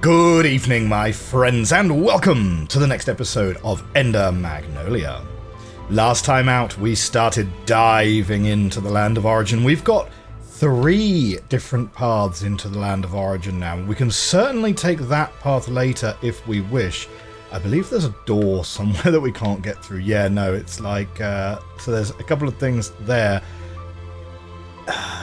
Good evening, my friends, and welcome to the next episode of Ender Magnolia. Last time out, we started diving into the Land of Origin. We've got 3 different paths into the Land of Origin now. We can certainly take that path later if we wish. I believe there's a door somewhere that we can't get through. Yeah, no, it's like... so there's a couple of things there.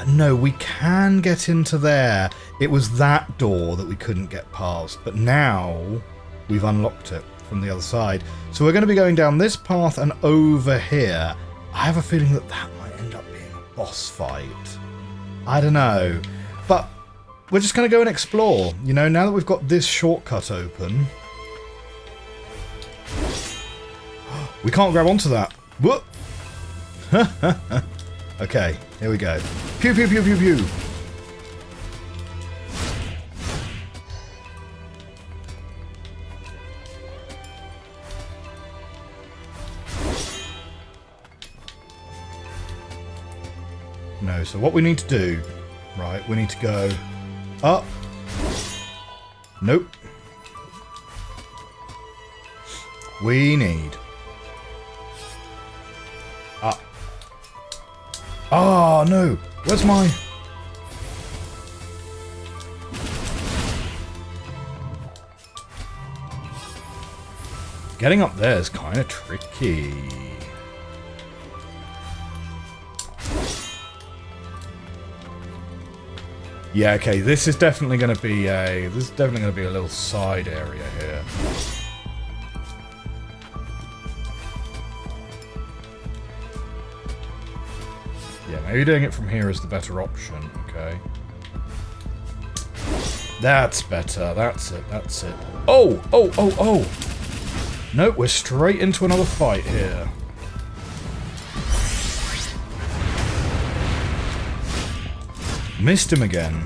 No, we can get into there. It was that door that we couldn't get past, but now we've unlocked it from the other side. So we're going to be going down this path and over here. I have a feeling that that might end up being a boss fight. I don't know. But we're just going to go and explore. You know, now that we've got this shortcut open. We can't grab onto that. Whoop! Okay, here we go. Pew pew pew pew pew. No, so what we need to do, right, we need to go up. Nope. We need up. Oh, no. Where's my... Getting up there is kind of tricky. Yeah, okay, this is definitely going to be a... This is definitely going to be a little side area here. Yeah, maybe doing it from here is the better option, okay. That's better, that's it, that's it. Oh, oh, oh, oh! Nope, we're straight into another fight here. Missed him again.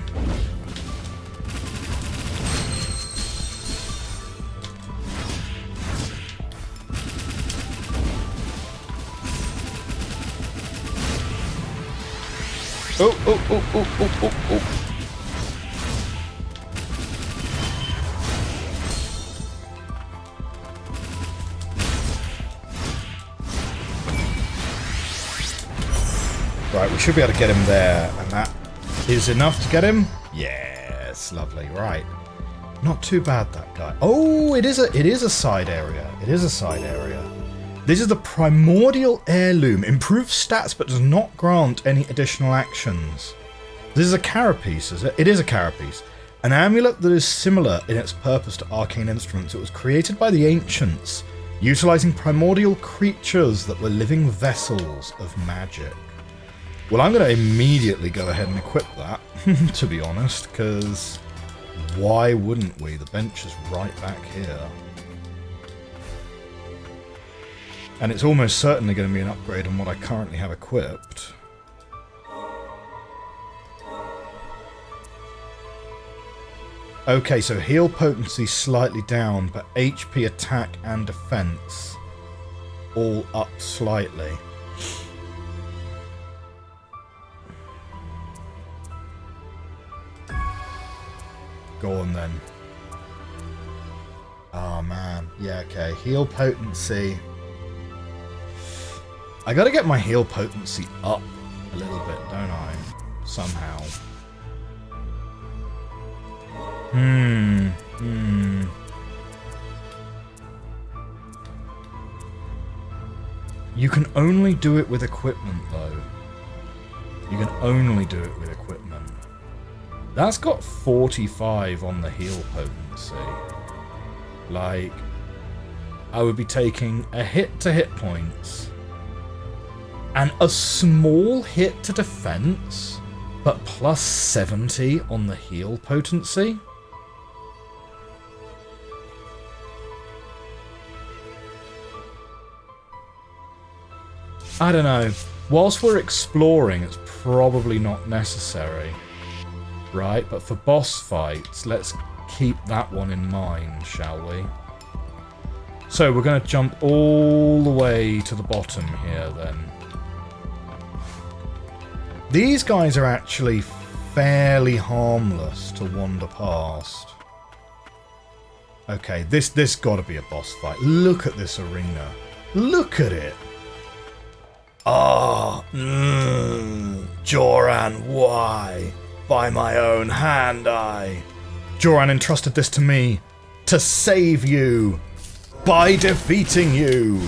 Oh, oh, oh, oh, oh, oh, oh. Right, we should be able to get him there, and that is enough to get him. Yes, lovely. Right, not too bad, that guy. Oh, it is a side area. It is a side area. This is the Primordial Heirloom. Improves stats but does not grant any additional actions. This is a carapace, is it? It is a carapace. An amulet that is similar in its purpose to arcane instruments. It was created by the ancients, utilizing primordial creatures that were living vessels of magic. Well, I'm going to immediately go ahead and equip that, to be honest, because why wouldn't we? The bench is right back here. And it's almost certainly going to be an upgrade on what I currently have equipped. Okay, so heal potency slightly down, but HP, attack, and defense all up slightly. Go on then. Oh man, yeah, okay. Heal potency. I gotta get my heal potency up a little bit, don't I? Somehow. You can only do it with equipment, though. You can only do it with equipment. That's got 45 on the heal potency. Like, I would be taking a hit to hit points and a small hit to defense, but plus 70 on the heal potency. I don't know. Whilst we're exploring, it's probably not necessary. Right, but for boss fights, let's keep that one in mind, shall we? So we're going to jump all the way to the bottom here then. These guys are actually fairly harmless to wander past. Okay, this gotta be a boss fight. Look at this arena. Look at it. Ah, Joran, why? By my own hand Joran entrusted this to me to save you by defeating you.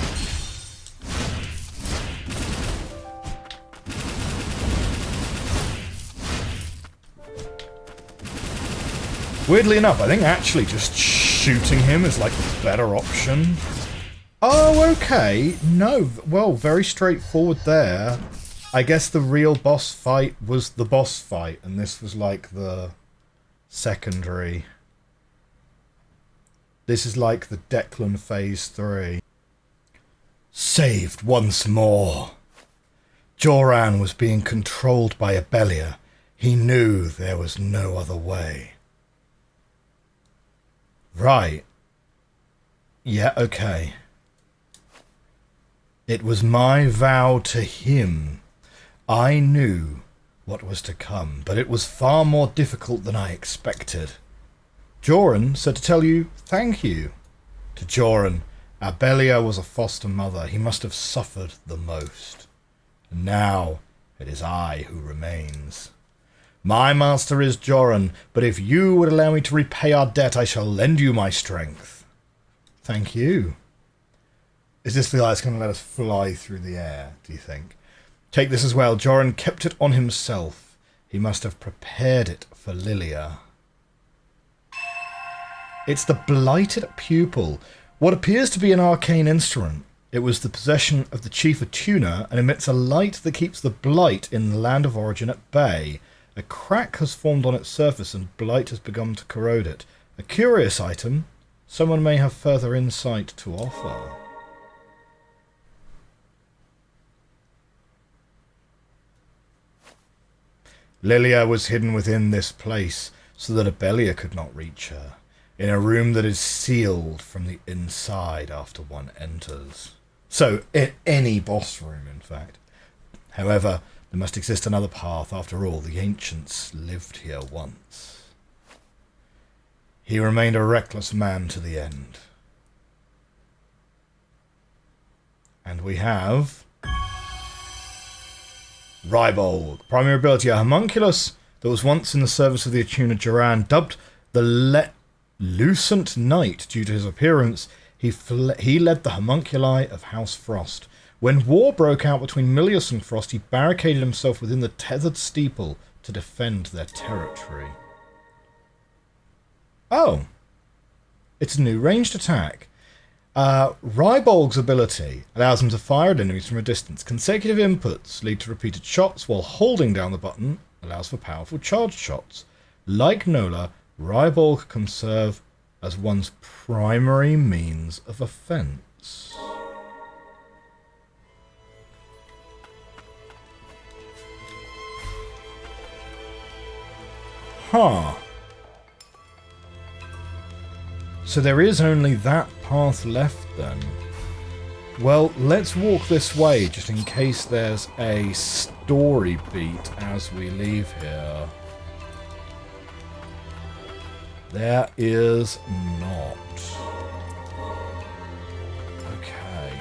Weirdly enough, I think actually just shooting him is like the better option. Oh, okay. No, well, very straightforward there. I guess the real boss fight was the boss fight, and this was like the secondary. This is like the Declan Phase 3. Saved once more. Joran was being controlled by Abelia. He knew there was no other way. Right. Yeah, okay. It was my vow to him. I knew what was to come, but it was far more difficult than I expected. Joran said to tell you thank you. To Joran, Abelia was a foster mother. He must have suffered the most. And now it is I who remains. My master is Joran, but if you would allow me to repay our debt, I shall lend you my strength. Thank you. Is this the guy that's going to let us fly through the air, do you think? Take this as well. Joran kept it on himself. He must have prepared it for Lilia. It's the Blighted Pupil. What appears to be an arcane instrument. It was the possession of the chief Attuna and emits a light that keeps the blight in the land of origin at bay. A crack has formed on its surface and blight has begun to corrode it. A curious item. Someone may have further insight to offer. Lilia was hidden within this place so that Abelia could not reach her, in a room that is sealed from the inside after one enters. So, in any boss room, in fact. However, there must exist another path. After all, the ancients lived here once. He remained a reckless man to the end. And we have Rybolg. Primary ability, a homunculus that was once in the service of the Attuna Joran, dubbed the Lucent Knight due to his appearance. He led the homunculi of House Frost. When war broke out between Milius and Frost, he barricaded himself within the tethered steeple to defend their territory. Oh. It's a new ranged attack. Rybolg's ability allows him to fire at enemies from a distance. Consecutive inputs lead to repeated shots, while holding down the button allows for powerful charged shots. Like Nola, Rybolg can serve as one's primary means of offense. Huh. So there is only that path left then. Well, let's walk this way just in case there's a story beat as we leave here. There is not. Okay.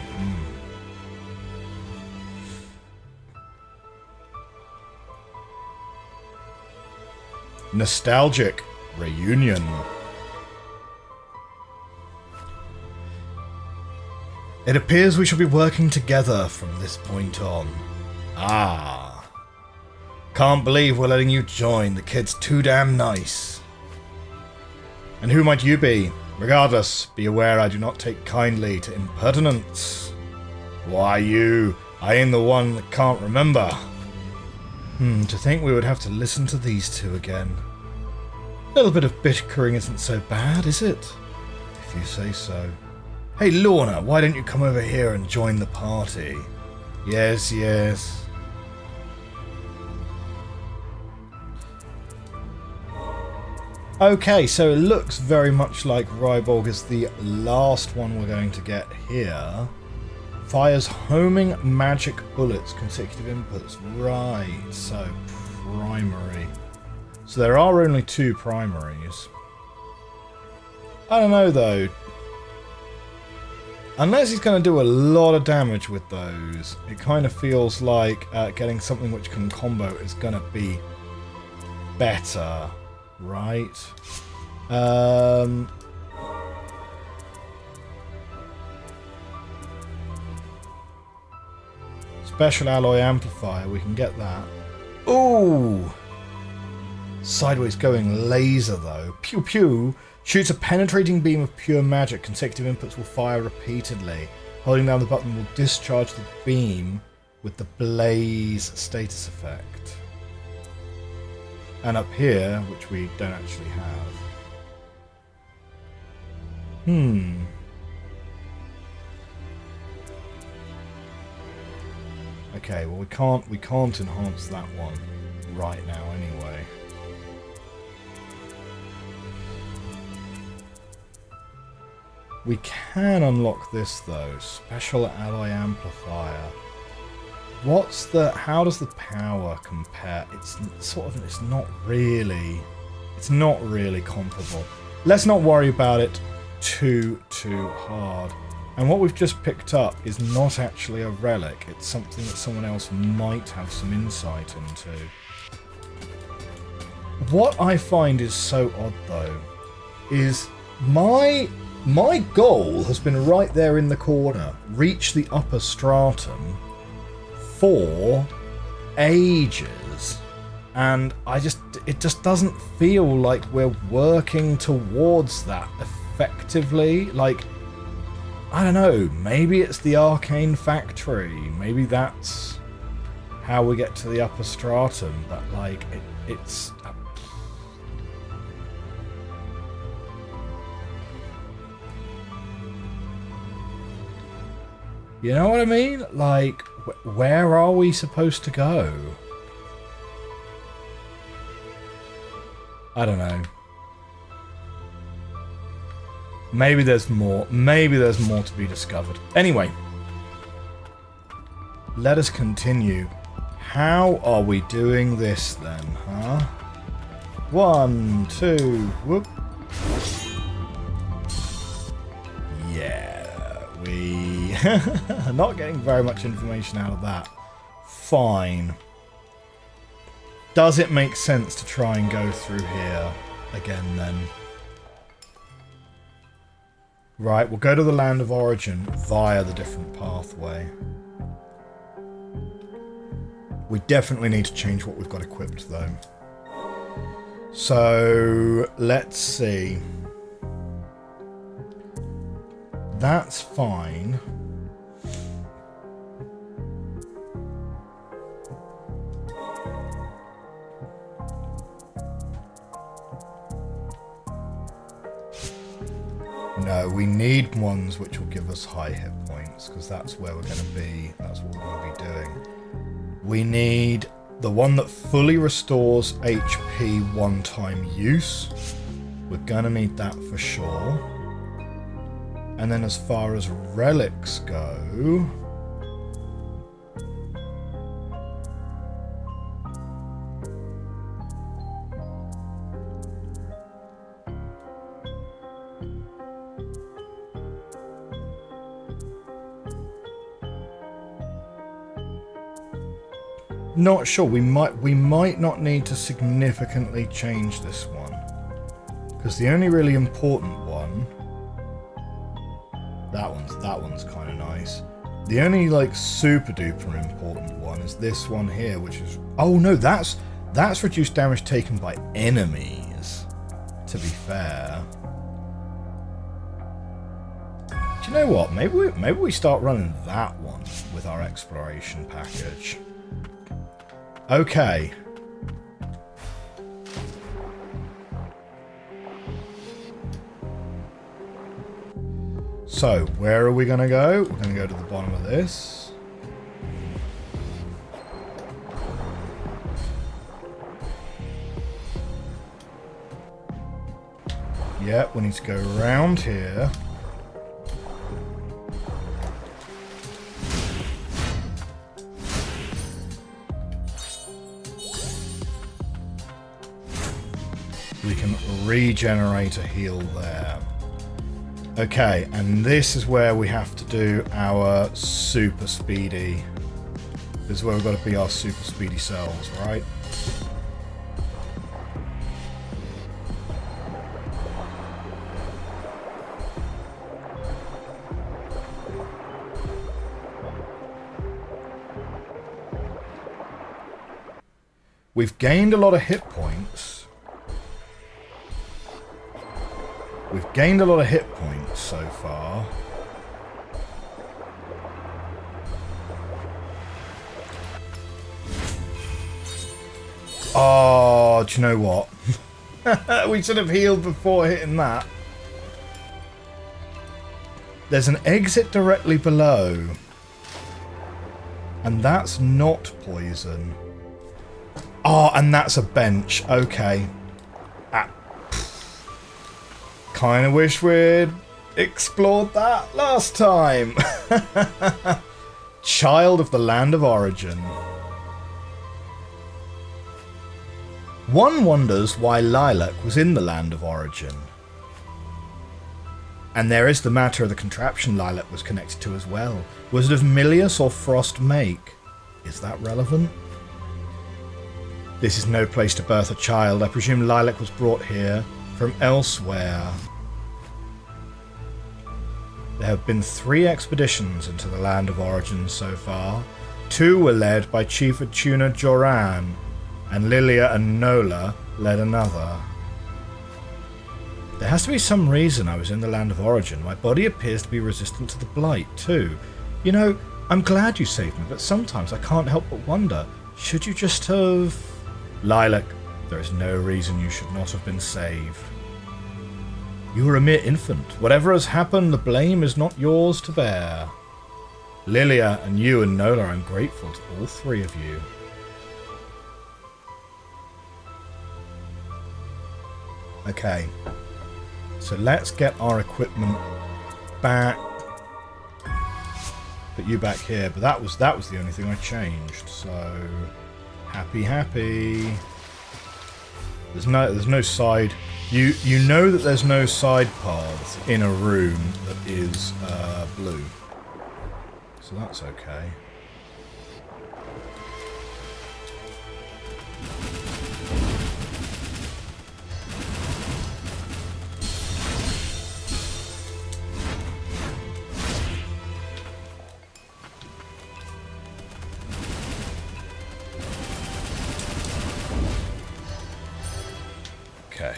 Nostalgic reunion. It appears we shall be working together from this point on. Ah. Can't believe we're letting you join. The kid's too damn nice. And who might you be? Regardless, be aware I do not take kindly to impertinence. Why you? I ain't the one that can't remember. To think we would have to listen to these two again. A little bit of bickering isn't so bad, is it? If you say so. Hey Lorna, why don't you come over here and join the party? Yes, yes. Okay, so it looks very much like Rybolg is the last one we're going to get here. Fires homing magic bullets, consecutive inputs. Right, so primary. So there are only two primaries. I don't know, though. Unless he's going to do a lot of damage with those, it kind of feels like getting something which can combo is going to be better, right? Special alloy amplifier, we can get that. Ooh! Sideways going laser, though. Pew pew! Shoots a penetrating beam of pure magic. Consecutive inputs will fire repeatedly. Holding down the button will discharge the beam with the blaze status effect. And up here, which we don't actually have. Okay, well we can't enhance that one right now anyway. We can unlock this though. Special alloy amplifier. How does the power compare? It's not really comparable. Let's not worry about it too hard. And what we've just picked up is not actually a relic. It's something that someone else might have some insight into. What I find is so odd though is my goal has been right there in the corner. Reach the upper stratum for ages. And it just doesn't feel like we're working towards that effectively. Like, I don't know, maybe it's the arcane factory. Maybe that's how we get to the upper stratum. But like, it's... You know what I mean? Like, where are we supposed to go? I don't know. Maybe there's more. Maybe there's more to be discovered. Anyway. Let us continue. How are we doing this then, huh? 1, 2, whoop. Yeah, we are not getting very much information out of that. Fine. Does it make sense to try and go through here again then? Right, we'll go to the land of origin via the different pathway. We definitely need to change what we've got equipped though. So, let's see. That's fine. No, we need ones which will give us high hit points, because that's where we're going to be. That's what we're going to be doing. We need the one that fully restores HP one-time use. We're going to need that for sure. And then as far as relics go... Not sure. We might not need to significantly change this one, because the only really important one, that one's kind of nice. The only like super duper important one is this one here, which is that's reduced damage taken by enemies. To be fair, do you know what? Maybe we start running that one with our exploration package. Okay. So, where are we going to go? We're going to go to the bottom of this. Yep, we need to go around here. We can regenerate a heal there. Okay, and this is where we have to do our super speedy. This is where we've got to be our super speedy selves, right? We've gained a lot of hit points. We've gained a lot of hit points so far. Oh, do you know what? We should have healed before hitting that. There's an exit directly below. And that's not poison. Oh, and that's a bench. Okay. Kind of wish we'd explored that last time. Child of the Land of Origin. One wonders why Lilac was in the Land of Origin. And there is the matter of the contraption Lilac was connected to as well. Was it of Milius or Frost make? Is that relevant? This is no place to birth a child. I presume Lilac was brought here from elsewhere. There have been 3 expeditions into the Land of Origin so far. 2 were led by Chief Atuna Joran, and Lilia and Nola led another. There has to be some reason I was in the Land of Origin. My body appears to be resistant to the blight, too. You know, I'm glad you saved me, but sometimes I can't help but wonder, should you just have... Lilac, there is no reason you should not have been saved. You were a mere infant. Whatever has happened, the blame is not yours to bear. Lilia and you and Nola, I'm grateful to all 3 of you. Okay. So let's get our equipment back. Put you back here, but that was the only thing I changed. So happy. There's no side. You know that there's no side paths in a room that is blue. So that's okay. Okay.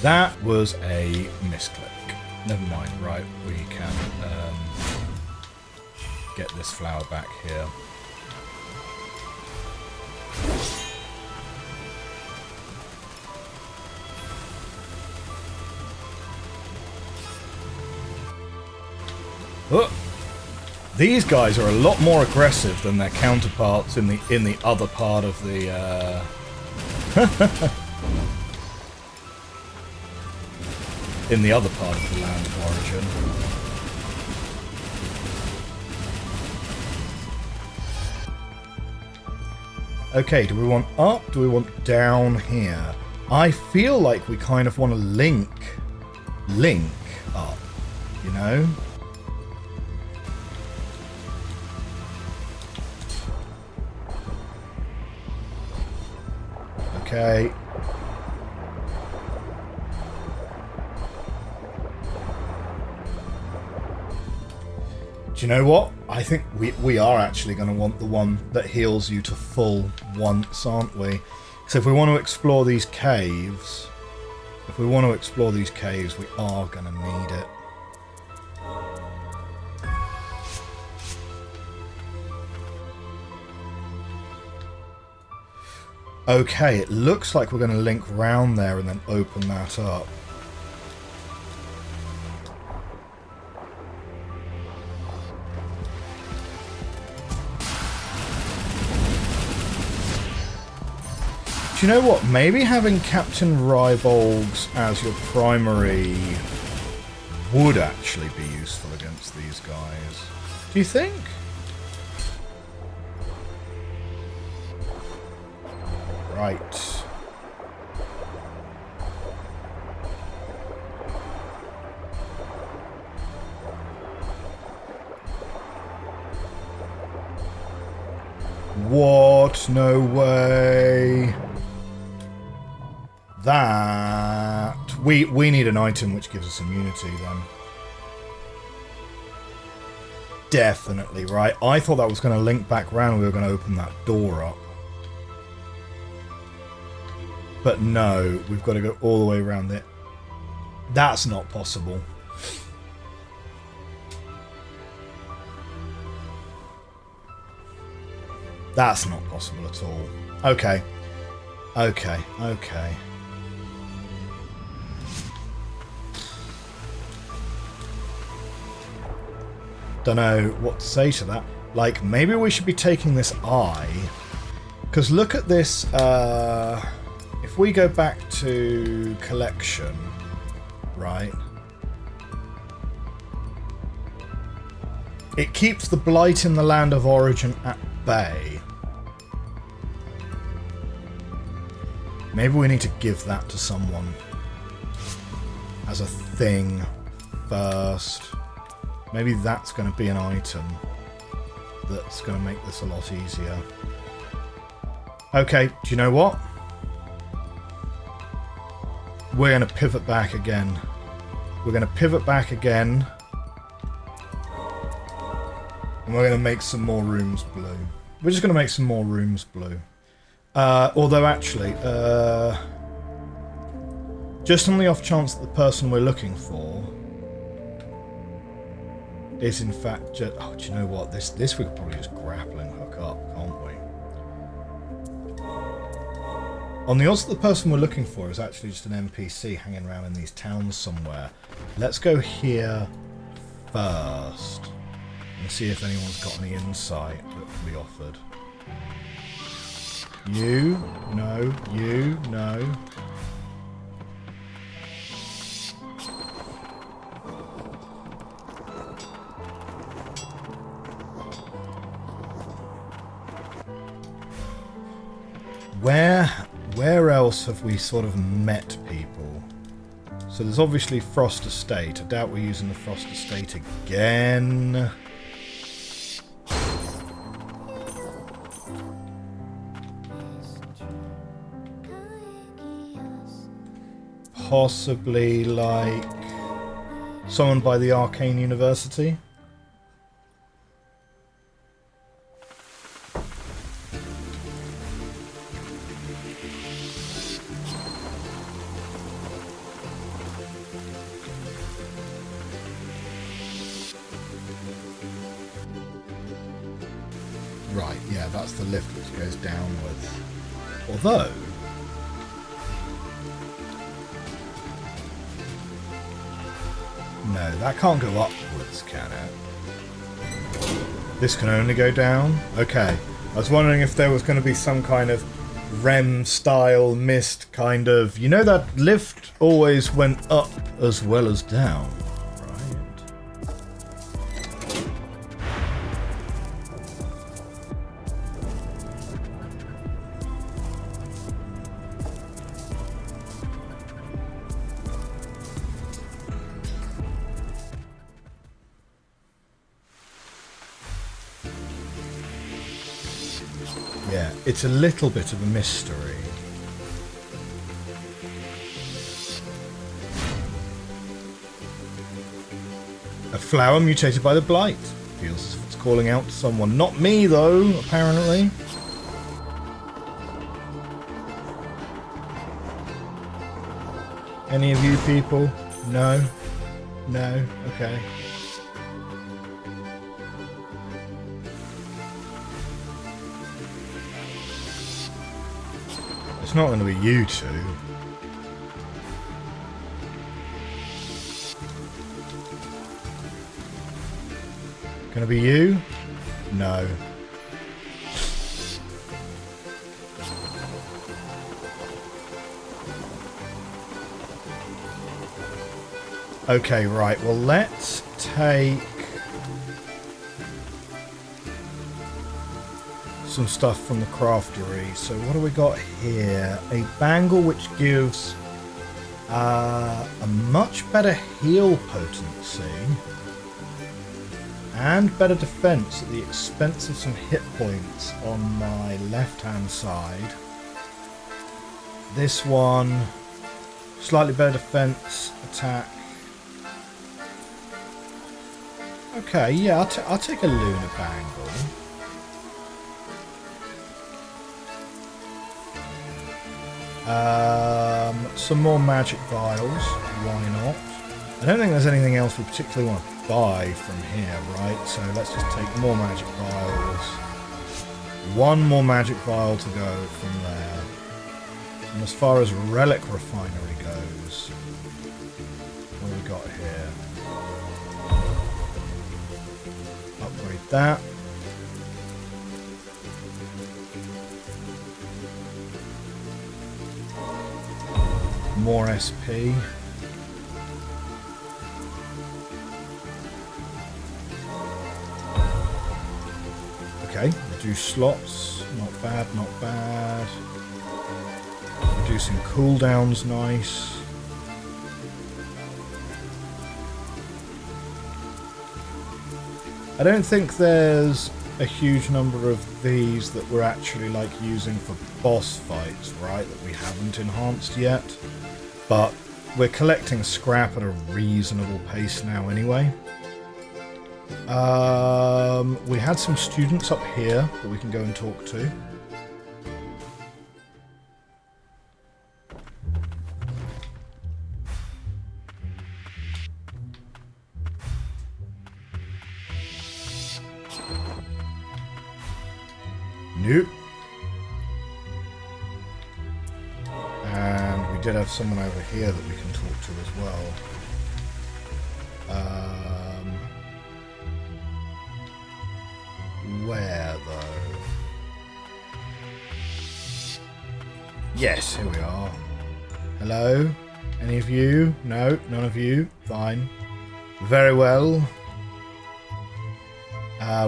That was a misclick. Never mind, right, we can get this flower back here. Oh, these guys are a lot more aggressive than their counterparts in the other part of the in the other part of the Land of Origin. Okay, do we want up? Do we want down here? I feel like we kind of want to link up, you know? Okay. Do you know what? I think we are actually going to want the one that heals you to full once, aren't we? So if we want to explore these caves, we are going to need it. Okay, it looks like we're going to link round there and then open that up. Do you know what? Maybe having Captain Rybolgs as your primary would actually be useful against these guys. Do you think? Right. What? No way. That... We need an item which gives us immunity then. Definitely, right? I thought that was going to link back round. We were going to open that door up. But no, we've got to go all the way around it. That's not possible. That's not possible at all. Okay. Okay. Okay. Don't know what to say to that. Like, maybe we should be taking this eye. Because look at this. If we go back to collection, right? It keeps the blight in the land of origin at bay. Maybe we need to give that to someone as a thing first. Maybe that's going to be an item that's going to make this a lot easier. Okay, do you know what? We're going to pivot back again. We're going to pivot back again. And we're going to make some more rooms blue. We're just going to make some more rooms blue. Although actually, just on the off chance that the person we're looking for is in fact just... Oh, do you know what? This we could probably just grappling hook up, can't we? On the odds that the person we're looking for is actually just an NPC hanging around in these towns somewhere, let's go here first and see if anyone's got any insight that can be offered. You? No. You? No. Where else have we sort of met people? So there's obviously Frost Estate. I doubt we're using the Frost Estate again. Possibly like someone by the Arcane University. Right, yeah, that's the lift which goes downwards. Although... No, that can't go upwards, can it? This can only go down? Okay. I was wondering if there was going to be some kind of REM-style mist kind of... You know that lift always went up as well as down, right? Yeah, it's a little bit of a mystery. A flower mutated by the blight. Feels as if it's calling out to someone. Not me, though, apparently. Any of you people? No? No? Okay. It's not going to be you two. Gonna be you? No. Okay, right. Well, let's take some stuff from the craftery. So what do we got here? A bangle which gives a much better heal potency. and better defense at the expense of some hit points on my left-hand side. This one, slightly better defense, attack. Okay, yeah, I'll take a Lunar Bangle. Some more magic vials, why not? I don't think there's anything else we particularly want to buy from here, right? So let's just take more magic vials. One more magic vial to go from there. And as far as relic refinery goes, what have we got here? Upgrade that. More SP. Okay, reduce slots. Not bad, not bad. Reducing cooldowns, nice. I don't think there's a huge number of these that we're actually like using for boss fights, right? That we haven't enhanced yet. But we're collecting scrap at a reasonable pace now anyway. We had some students up here that we can go and talk to. Nope. And we did have someone over here that we can talk to as well. Where though? Yes, here we are. Hello? Any of you? No, none of you. Fine. Very well.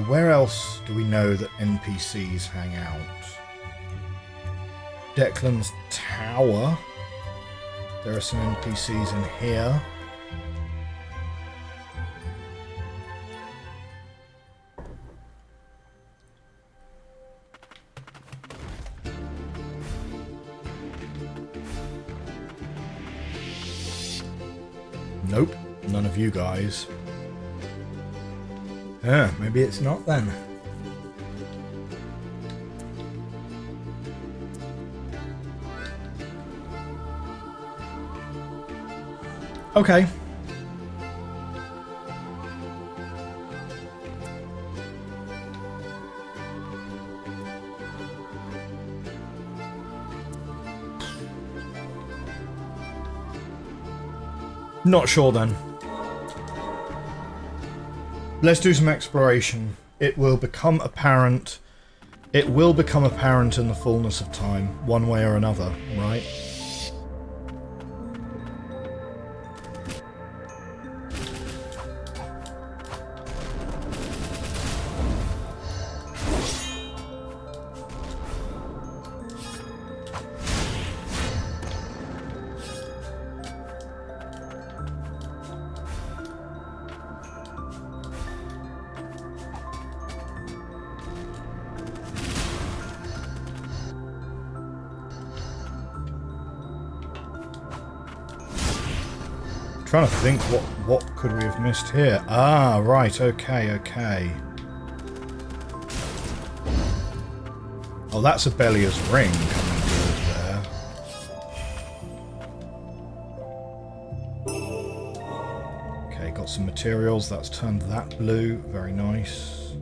Where else do we know that NPCs hang out? Declan's Tower. There are some NPCs in here. Nope, none of you guys. Maybe it's not then. Okay. Not sure then. Let's do some exploration. It will become apparent. It will become apparent in the fullness of time, one way or another, right? Trying to think what could we have missed here. Ah, right, okay. Oh, that's a Belia's ring coming through there. Okay, got some materials. That's turned that blue. Very nice.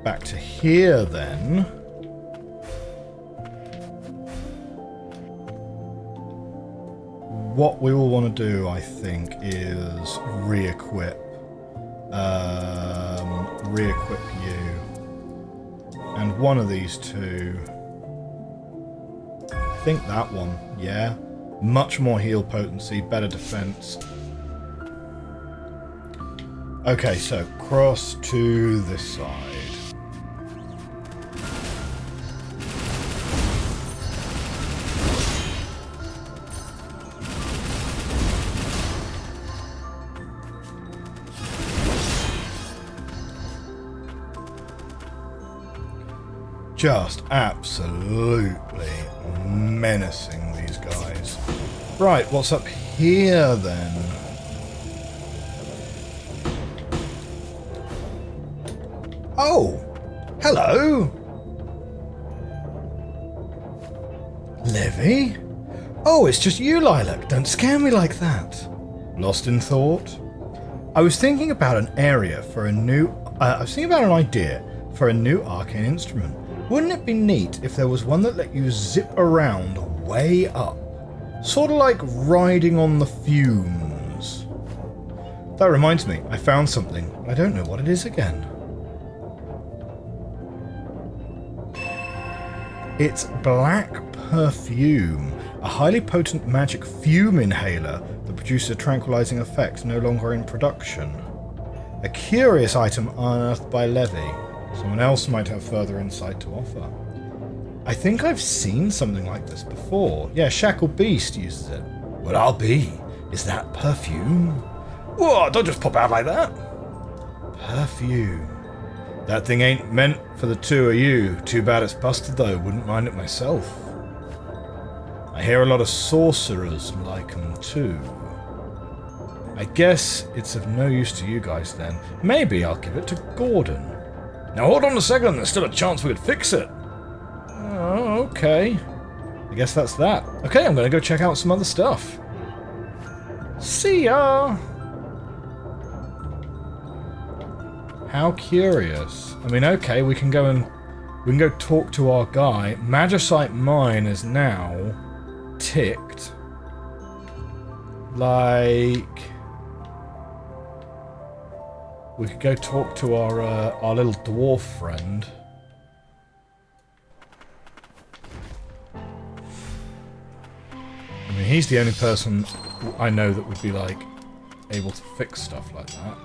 Back to here then. What we will want to do, I think, is re-equip. Re-equip you. And one of these two. I think that one, yeah. Much more heal potency, better defense. Okay, so cross to this side. Just absolutely menacing, these guys. Right, what's up here then? Oh! Hello! Livy? Oh, it's just you, Lilac. Don't scare me like that. Lost in thought? I was thinking about an area for a new... I was thinking about an idea for a new arcane instrument. Wouldn't it be neat if there was one that let you zip around way up? Sort of like riding on the fumes. That reminds me, I found something. I don't know what it is again. It's black perfume, a highly potent magic fume inhaler that produces a tranquilizing effect no longer in production. A curious item unearthed by Levy. Someone else might have further insight to offer. I think I've seen something like this before. Yeah, Shackle Beast uses it. What I'll be is that perfume. Whoa, don't just pop out like that. Perfume. That thing ain't meant for the two of you. Too bad it's busted though, wouldn't mind it myself. I hear a lot of sorcerers like them too. I guess it's of no use to you guys then. Maybe I'll give it to Gordon. Now hold on a second, there's still a chance we could fix it. Oh, okay. I guess that's that. Okay, I'm gonna go check out some other stuff. See ya! How curious. I mean, okay, we can go talk to our guy. Magicite Mine is now ticked. Like, we could go talk to our little dwarf friend. I mean, he's the only person I know that would be like able to fix stuff like that.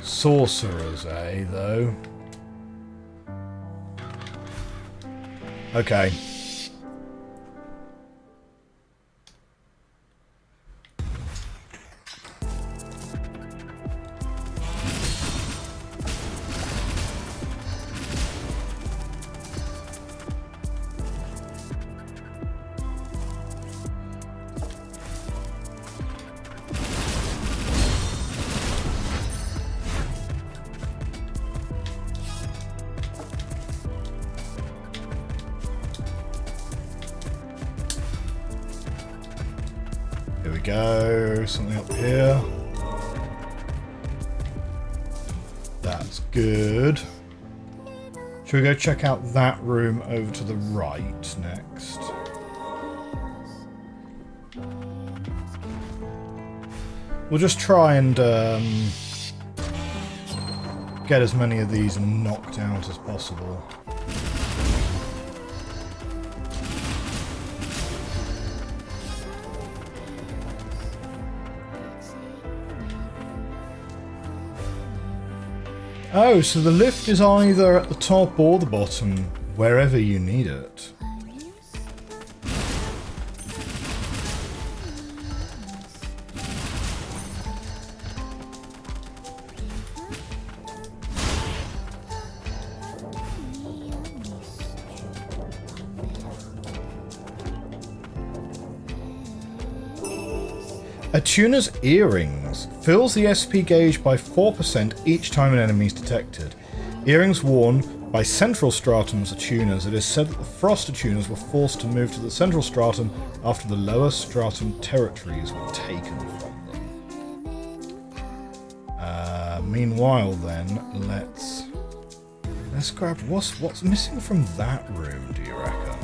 Sorcerers, eh, though? Okay. Here we go, something up here. That's good. Should we go check out that room over to the right next? We'll just try and get as many of these knocked out as possible. Oh, so the lift is either at the top or the bottom, wherever you need it. A tuner's earrings fills the SP gauge by 4% each time an enemy is detected. Earrings worn by central stratums attuners. It is said that the frost attuners were forced to move to the central stratum after the lower stratum territories were taken from them. Meanwhile then, let's grab what's missing from that room, do you reckon?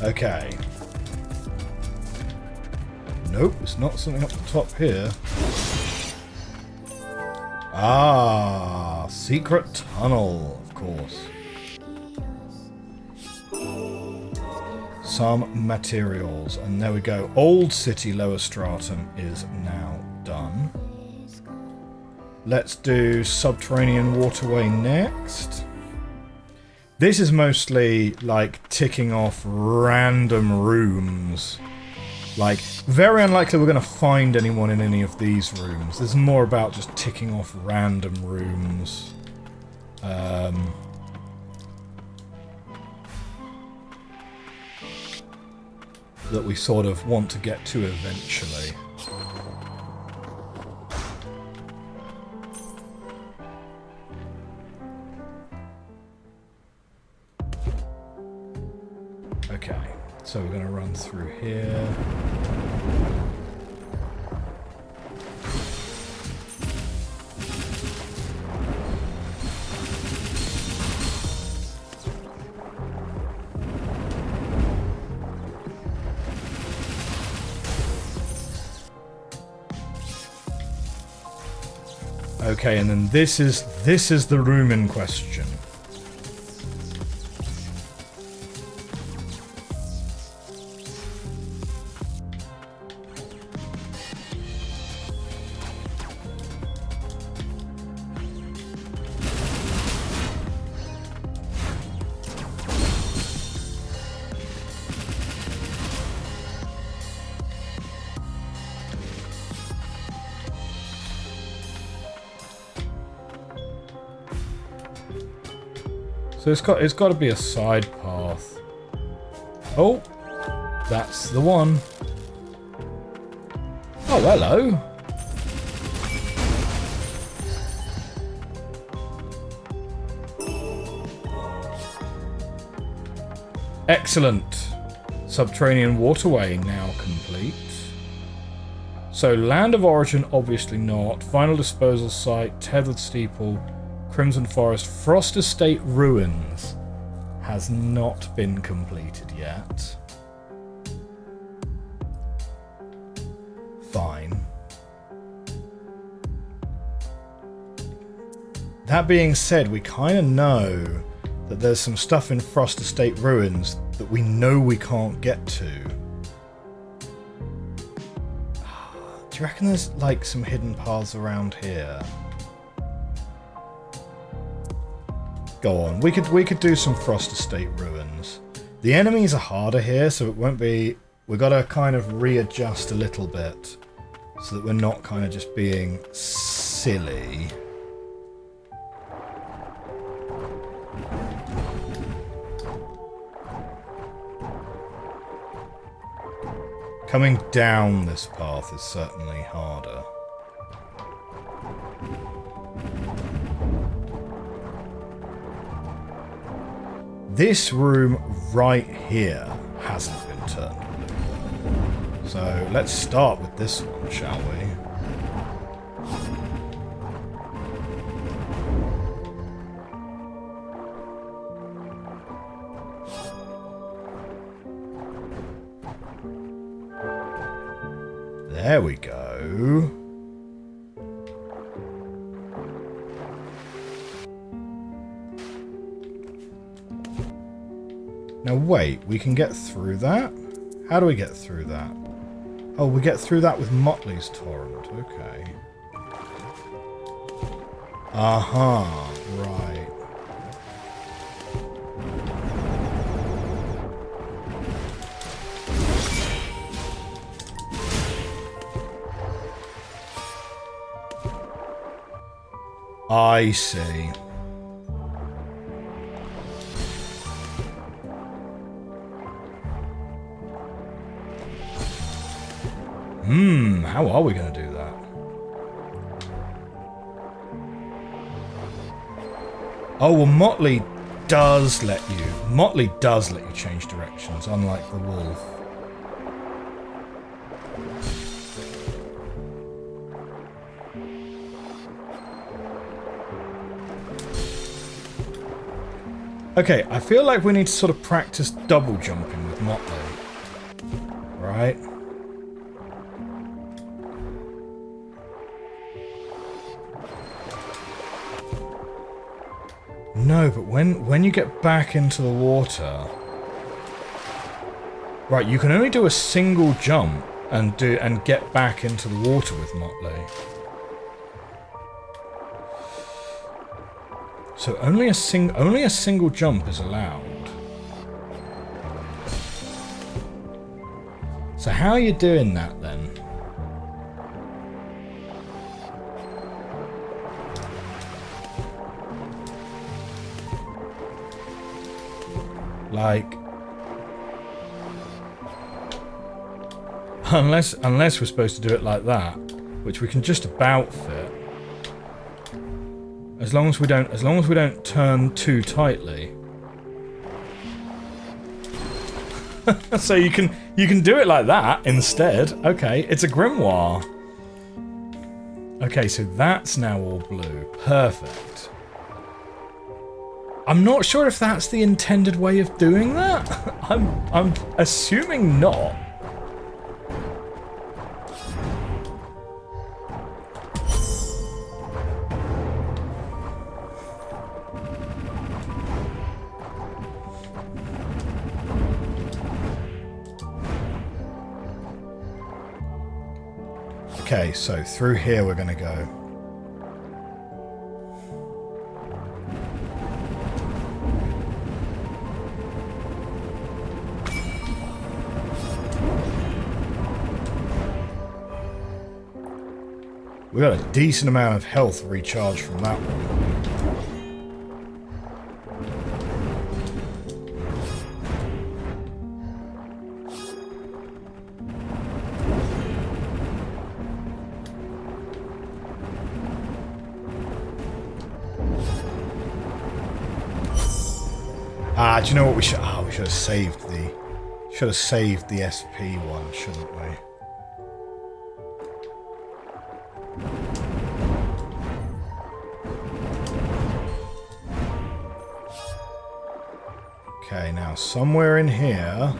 Okay. Nope, it's not something up the top here. Ah, secret tunnel, of course. Some materials, and there we go. Old city lower stratum is now done. Let's do subterranean waterway next. This is mostly like ticking off random rooms. Like, very unlikely we're going to find anyone in any of these rooms. There's more about just ticking off random rooms. That we sort of want to get to eventually. Okay, so we're going to run through here. Okay, and then this is the room in question. So it's got to be a side path. Oh, that's the one. Oh, hello. Excellent. Subterranean waterway now complete. So land of origin, obviously not. Final disposal site, tethered steeple, Crimson Forest, Frost Estate ruins has not been completed yet. Fine. That being said, we kind of know that there's some stuff in Frost Estate ruins that we know we can't get to. Do you reckon there's like some hidden paths around here? Go on, we could do some Frost Estate ruins. The enemies are harder here, so it won't be... We've got to kind of readjust a little bit so that we're not kind of just being silly. Coming down this path is certainly harder. This room right here hasn't been turned blue. So let's start with this one, shall we? There we go. Now wait, we can get through that? How do we get through that? Oh, we get through that with Motley's Torrent, okay. Aha, right. I see. How are we going to do that? Oh, well, Motley does let you change directions, unlike the wolf. Okay, I feel like we need to sort of practice double jumping with Motley. Right? No, but when you get back into the water... Right, you can only do a single jump and get back into the water with Motley. So only a single jump is allowed. So how are you doing that then? Like, unless we're supposed to do it like that, which we can just about fit. As long as we don't turn too tightly. So you can do it like that instead. Okay, it's a grimoire. Okay, so that's now all blue. Perfect. I'm not sure if that's the intended way of doing that. I'm assuming not. Okay, so through here we're going to go. We got a decent amount of health recharge from that one. Ah, do you know what we should? Ah, we should have saved the SP one, shouldn't we? Okay, now somewhere in here.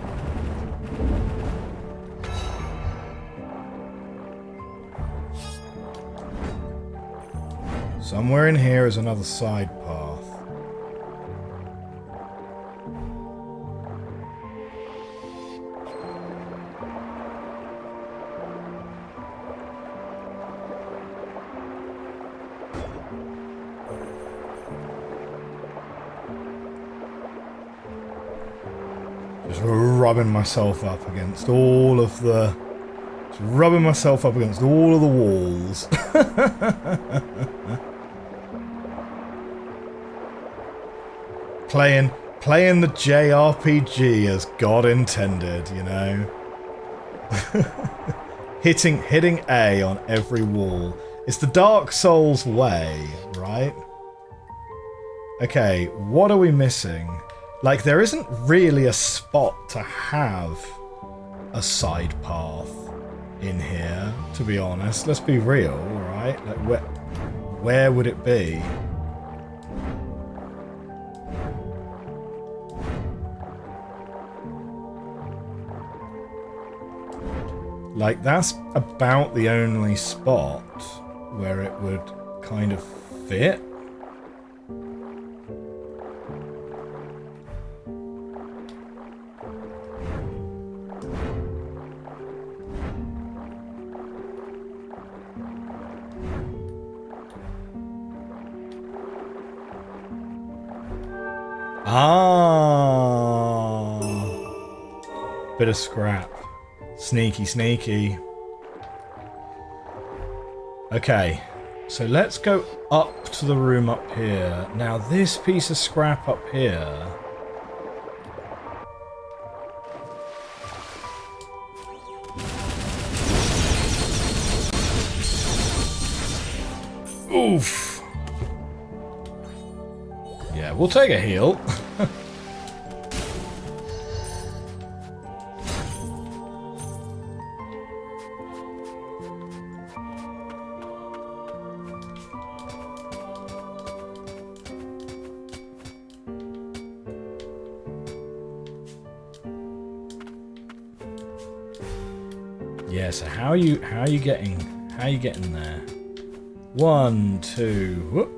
Somewhere in here is another side path. Just rubbing myself up against all of the... Just rubbing myself up against all of the walls. Playing the JRPG as God intended, you know? hitting A on every wall. It's the Dark Souls way, right? Okay, what are we missing? Like, there isn't really a spot to have a side path in here, to be honest. Let's be real, right? Like, where would it be? Like, that's about the only spot where it would kind of fit. Ah, bit of scrap. Sneaky, sneaky. Okay, so let's go up to the room up here. Now, this piece of scrap up here... Oof. Yeah, we'll take a heal. Yeah, so how are you getting there? 1, 2, whoop.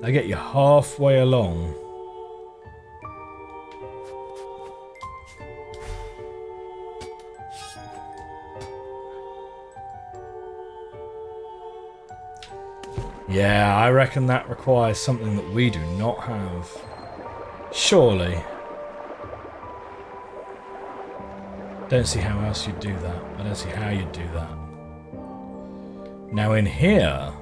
I get you halfway along. Yeah, I reckon that requires something that we do not have. Surely. Don't see how else you'd do that. I don't see how you'd do that. Now in here...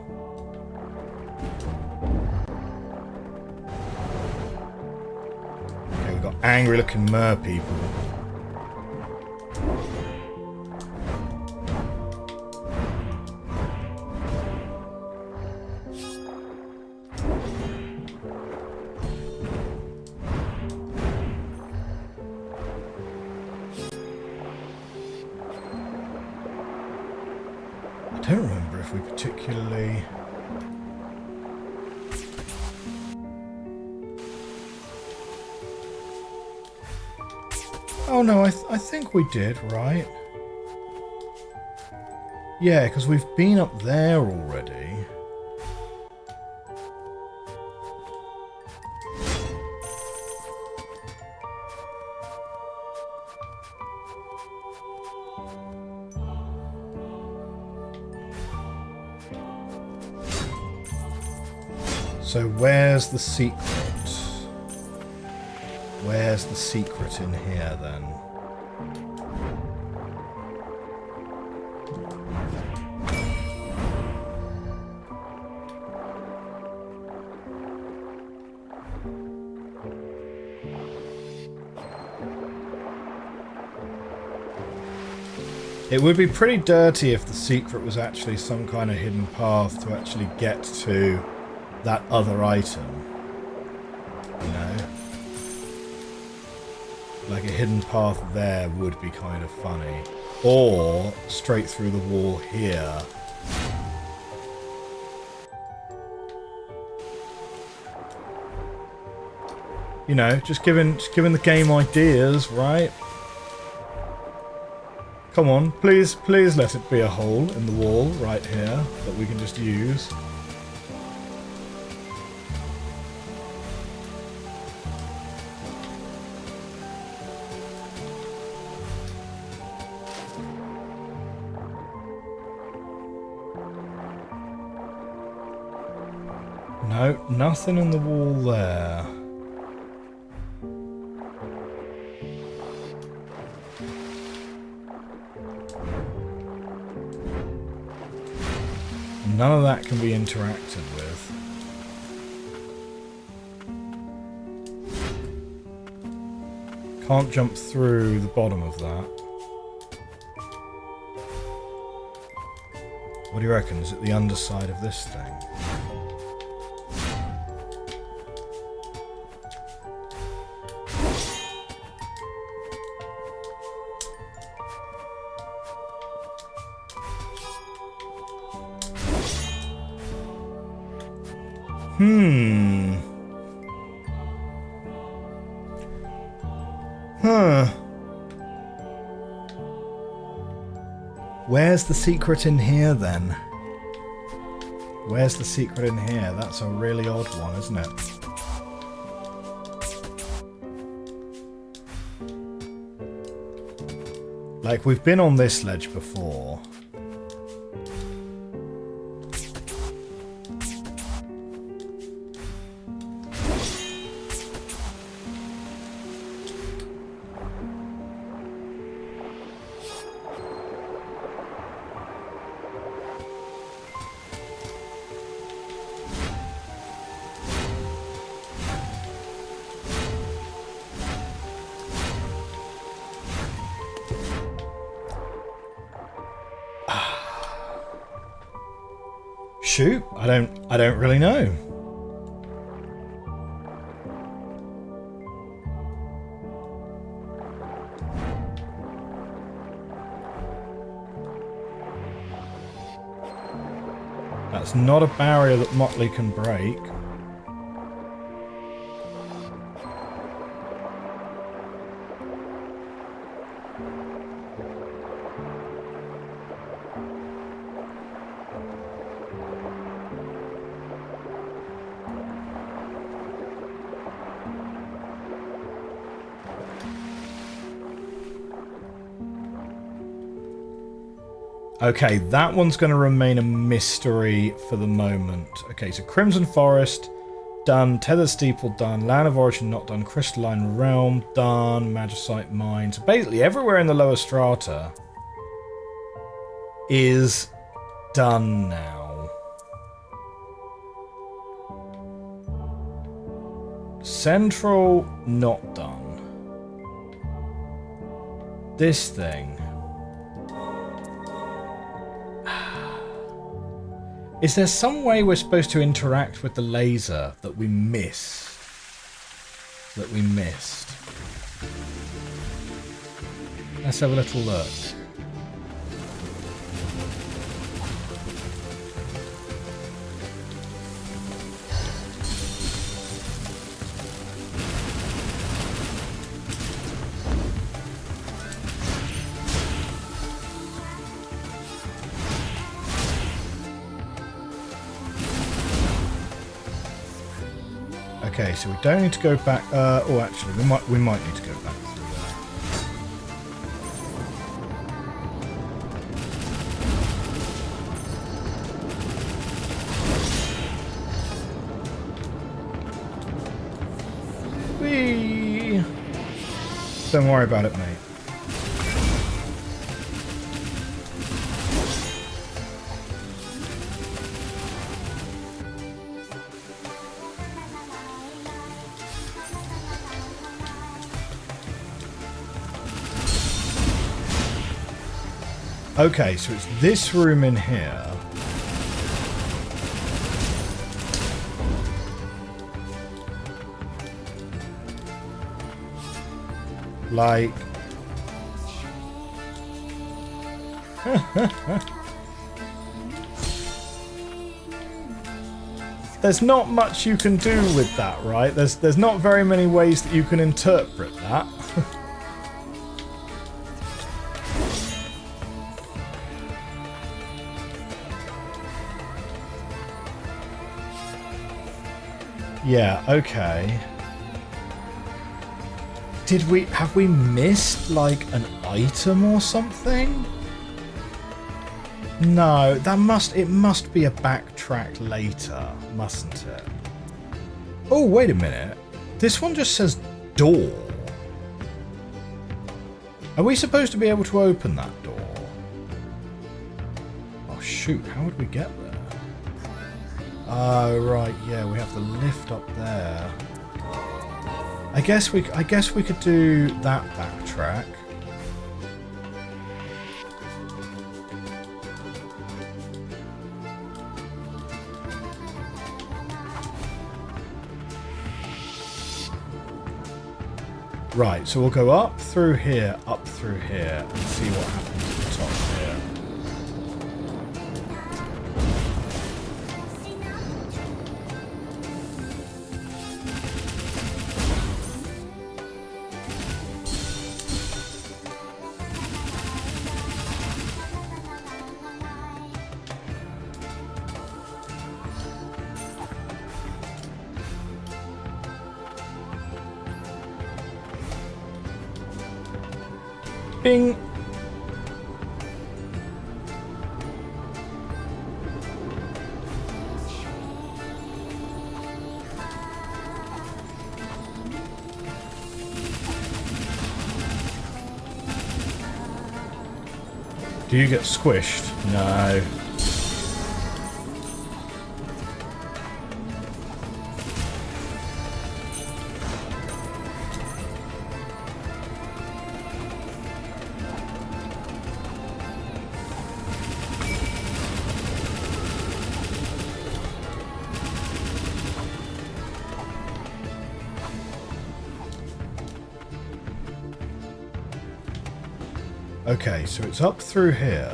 Okay, we've got angry looking mer people. I don't remember if we particularly... Oh no, I think we did, right? Yeah, because we've been up there already. So where's the secret? Where's the secret in here then? It would be pretty dirty if the secret was actually some kind of hidden path to actually get to that other item, you know? Like a hidden path there would be kind of funny. Or straight through the wall here. You know, just giving the game ideas, right? Come on, please let it be a hole in the wall right here that we can just use. No, nothing in the wall there. None of that can be interacted with. Can't jump through the bottom of that. What do you reckon? Is it the underside of this thing? Where's the secret in here then? Where's the secret in here? That's a really odd one, isn't it? Like, we've been on this ledge before. Shoot, I don't really know. That's not a barrier that Motley can break. Okay, that one's going to remain a mystery for the moment. Okay, so Crimson Forest, done. Tethered Steeple, done. Land of Origin, not done. Crystalline Realm, done. Magicite Mine. So basically everywhere in the lower strata is done now. Central, not done. This thing. Is there some way we're supposed to interact with the laser that we missed? Let's have a little look. Okay, so we don't need to go back. Oh, actually, we might need to go back through there. Whee! Don't worry about it, mate. Okay, so it's this room in here. Like... There's not much you can do with that, right? There's not very many ways that you can interpret that. Yeah, okay. Have we missed like an item or something? No, it must be a backtrack later, mustn't it? Oh, wait a minute. This one just says door. Are we supposed to be able to open that door? Oh shoot, how would we get there? Oh right, yeah, we have the lift up there. I guess we could do that backtrack. Right, so we'll go up through here, and see what happens at the top here. Bing. Do you get squished? No. Okay, so it's up through here.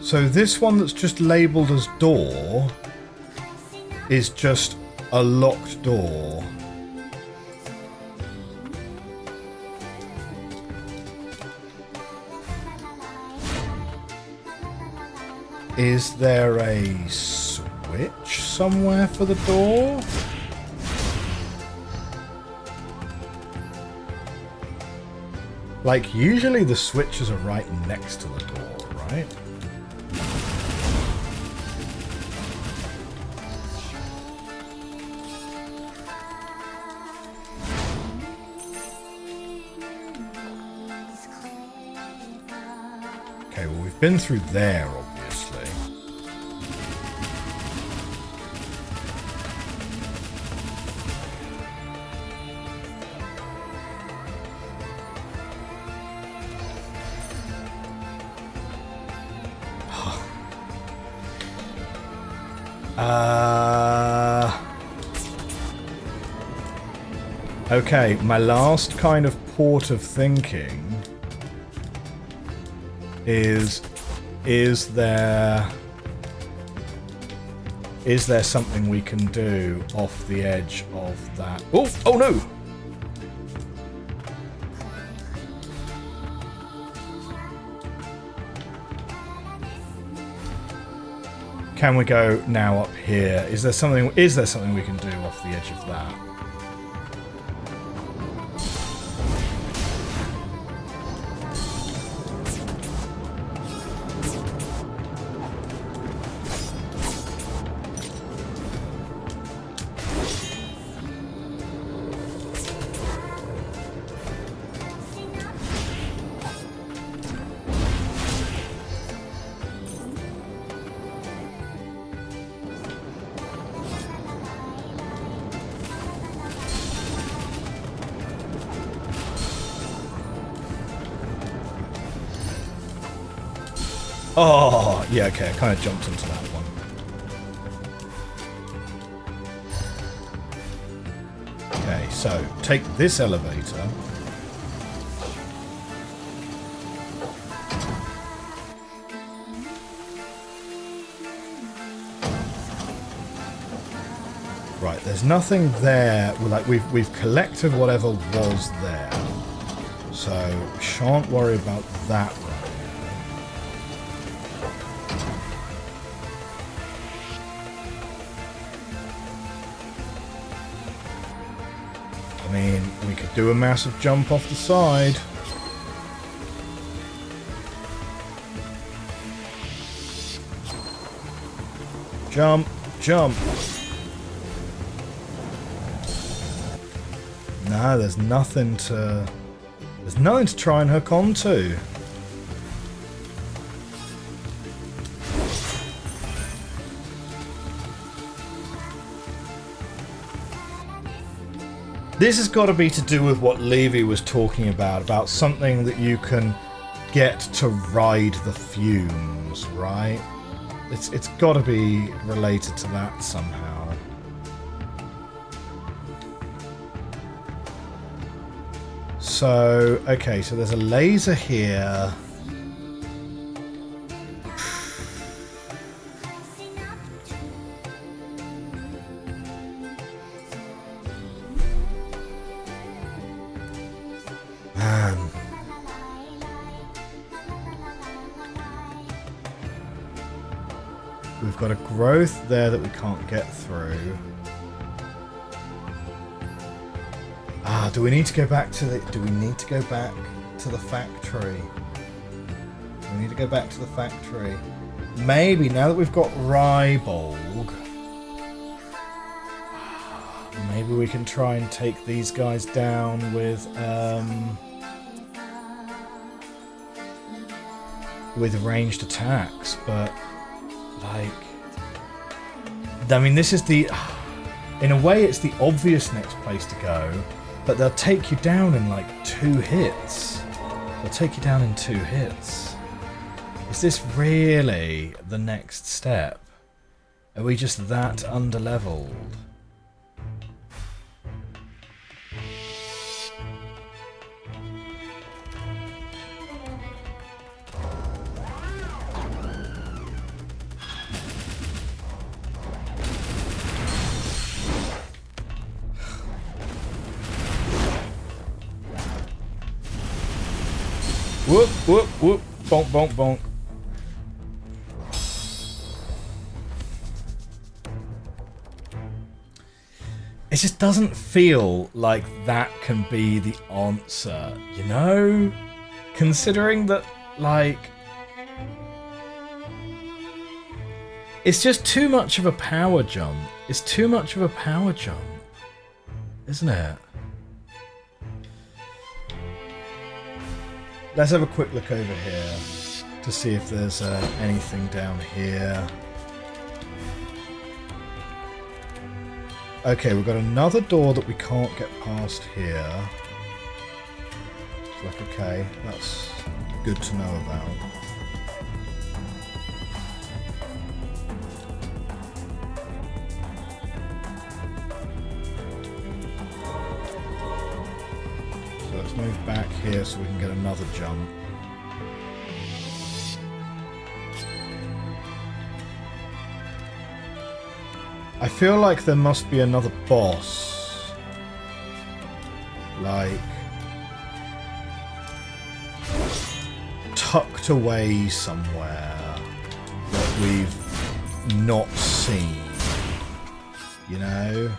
So this one that's just labelled as door is just a locked door. Is there a switch somewhere for the door? Like, usually the switches are right next to the door, right? Okay, well, we've been through there, obviously. Okay, my last kind of port of thinking is there something we can do off the edge of that? Oh no! Can we go now up here? Is there something we can do off the edge of that? Oh, yeah, okay, I kind of jumped into that one. Okay, so take this elevator. Right, there's nothing there. Well, like we've collected whatever was there, so shan't worry about that right now. I mean, we could do a massive jump off the side. Jump, jump. No, there's nothing to try and hook onto. This has got to be to do with what Levy was talking about something that you can get to ride the fumes, right? It's got to be related to that somehow. So, okay, so there's a laser here. Man. We've got a growth there that we can't get through. Ah, do we need to go back to the... Do we need to go back to the factory? Do we need to go back to the factory? Maybe, now that we've got Rybolg, maybe we can try and take these guys down with ranged attacks, but, like... I mean, this is the... In a way, it's the obvious next place to go, but they'll take you down in, like, 2 hits. They'll take you down in 2 hits. Is this really the next step? Are we just that underleveled? Whoop, whoop, whoop. Bonk, bonk, bonk. It just doesn't feel like that can be the answer, you know? Considering that, like... It's just too much of a power jump. It's too much of a power jump. Isn't it? Let's have a quick look over here to see if there's anything down here. Okay, we've got another door that we can't get past here. It's like, okay, that's good to know about. So let's move back here so we can get another jump. I feel like there must be another boss, like, tucked away somewhere that we've not seen, you know?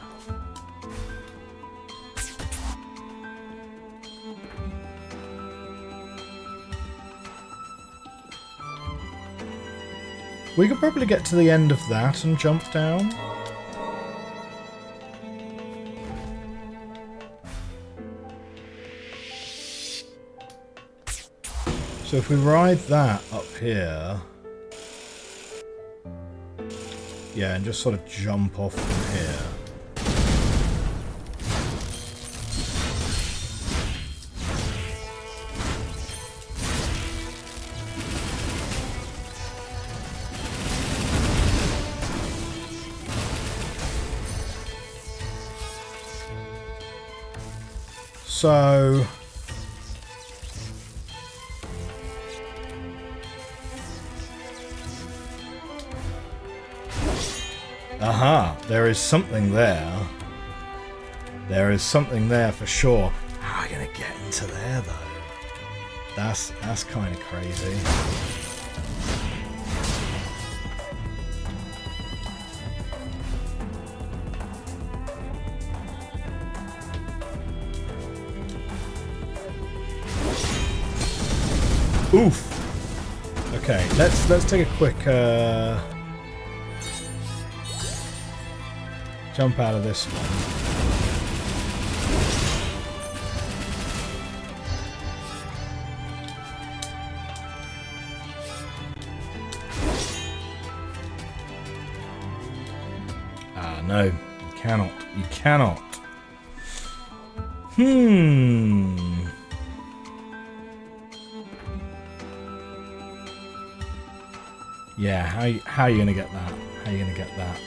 We could probably get to the end of that and jump down. So if we ride that up here, yeah, and just sort of jump off from here. So... Aha, there is something there. There is something there for sure. How are we going to get into there, though? That's kind of crazy. Oof. Okay, let's take a quick jump out of this one. Ah, no, you cannot. You cannot. Yeah, how are you gonna get that? How are you gonna get that?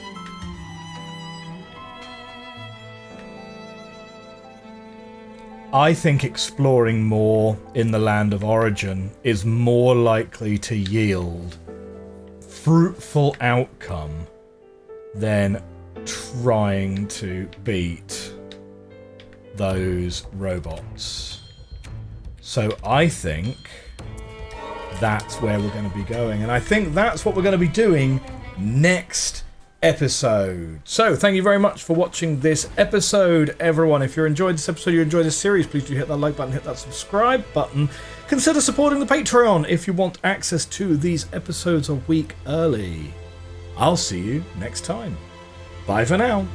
I think exploring more in the land of origin is more likely to yield fruitful outcome than trying to beat those robots. So I think that's where we're going to be going, and I think that's what we're going to be doing next episode. So thank you very much for watching this episode, everyone. If you enjoyed this episode, you enjoyed this series, please do hit that like button, hit that subscribe button. Consider supporting the Patreon if you want access to these episodes a week early. I'll see you next time. Bye for now.